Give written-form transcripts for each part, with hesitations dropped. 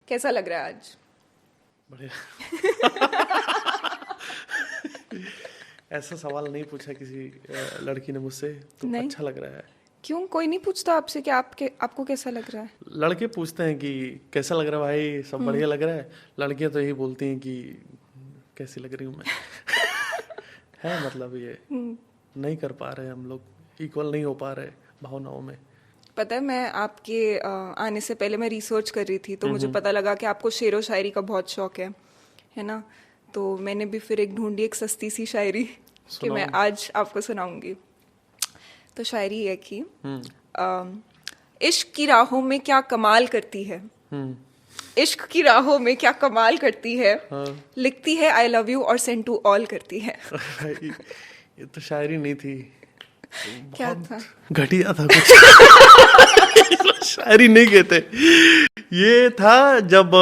कैसा लग रहा है आज? बढ़िया। ऐसा सवाल नहीं पूछा किसी लड़की ने मुझसे, तो नहीं? अच्छा लग रहा है। क्यों, कोई नहीं पूछता आपसे कि आपको कैसा लग रहा है? लड़के पूछते हैं कि कैसा लग रहा है भाई, सब बढ़िया लग रहा है। लड़कियां तो यही बोलती हैं कि कैसी लग रही हूँ मैं। है मतलब ये नहीं कर पा रहे हम लोग, इक्वल नहीं हो पा रहे भावनाओं में। पता है, मैं आपके आने से पहले मैं रिसर्च कर रही थी, तो मुझे पता लगा कि आपको शेरो शायरी का बहुत शौक है ना? तो मैंने भी फिर एक ढूंढी, एक सस्ती सी शायरी कि मैं आज आपको सुनाऊंगी। तो शायरी है कि इश्क की राहों में क्या कमाल करती है, इश्क की राहों में क्या कमाल करती है, लिखती है आई लव यू और सेंड टू ऑल करती है। भाई ये तो शायरी नहीं थी, क्या बहुत था? घटिया था कुछ। शायरी नहीं कहते। ये था जब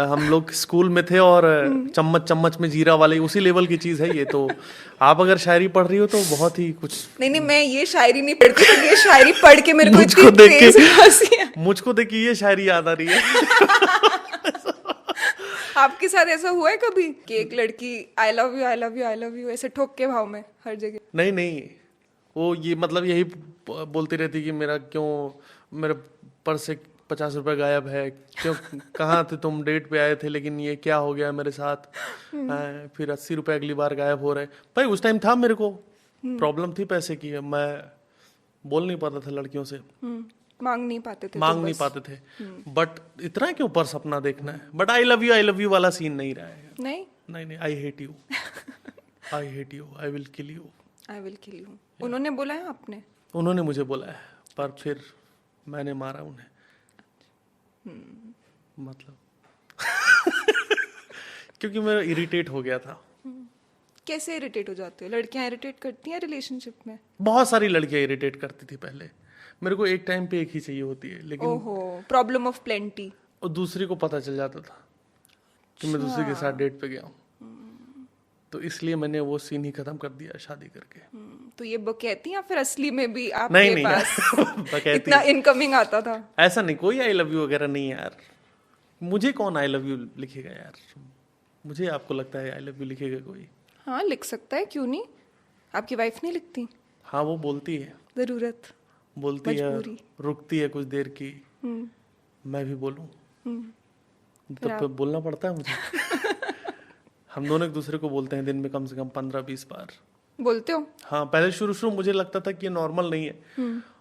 हम लोग स्कूल में थे और चम्मच चम्मच में जीरा वाले, उसी लेवल की चीज है ये। तो आप अगर शायरी पढ़ रही हो तो बहुत ही कुछ। नहीं, मैं ये शायरी नहीं पढ़ती, पर ये शायरी पढ़ के मेरे को मुझको इतनी देख तेज के हंसी है। मुझको देख के ये शायरी याद आ रही है। आपके साथ ऐसा हुआ है कभी कि एक लड़की I love you I love you I love you ऐसे ठोक के भाव में हर जगह? नहीं नहीं, वो ये मतलब यही बोलती रहती कि मेरा क्यों, मेरे पर्स से 50 रुपए गायब है, क्यों, कहाँ थे तुम, डेट पे आए थे लेकिन ये क्या हो गया मेरे साथ। फिर 80 रुपए अगली बार गायब हो रहे। भाई उस टाइम था मेरे को प्रॉब्लम थी पैसे की, मैं बोल नहीं पाता था लड़कियों से, मांग नहीं पाते थे, मांग नहीं पाते थे। बट इतना क्यों पर्स अपना देखना है। बट आई लव यू वाला सीन नहीं रहा है। नहीं, नहीं नहीं, I hate you, I hate you, I will kill you. I will kill you उन्होंने बोला है आपने? उन्होंने मुझे बोला है, पर फिर मैंने मारा उन्हें। मतलब क्योंकि मैं इरिटेट हो गया था। कैसे इरिटेट हो जाते हो? लड़कियां इरिटेट करती हैं रिलेशनशिप में? बहुत सारी लड़कियां इरिटेट करती थी पहले। मेरे को एक टाइम पे एक ही चाहिए होती है, लेकिन ओहो, प्रॉब्लम ऑफ प्लेंटी। और दूसरी को पता चल जाता था कि मैं दूसरे के साथ डेट पे गया हूँ। तो इसलिए मैंने वो सीन ही खत्म कर दिया शादी करके। तो ये बकैती या फिर असली में भी नहीं आपके नहीं पास बकैती। इतना इनकमिंग आता था? ऐसा नहीं, कोई आई लव यू वगैरह नहीं है यार। मुझे कौन आई लव यू लिखेगा यार? मुझे आपको लगता है आई लव यू लिखेगा कोई? हाँ, लिख सकता है, क्यों नहीं। आपकी वाइफ नहीं लिखती? हाँ वो बोलती है, जरूरत, बोलती है, मजबूरी। रुकती है कुछ देर की। मैं भी बोलूं फिर तो बोलना पड़ता है मुझे। हम दोनों एक दूसरे को बोलते हैं दिन में कम से कम 15-20 बार। बोलते हो? हाँ, पहले शुरू शुरू मुझे लगता था कि ये नॉर्मल नहीं है।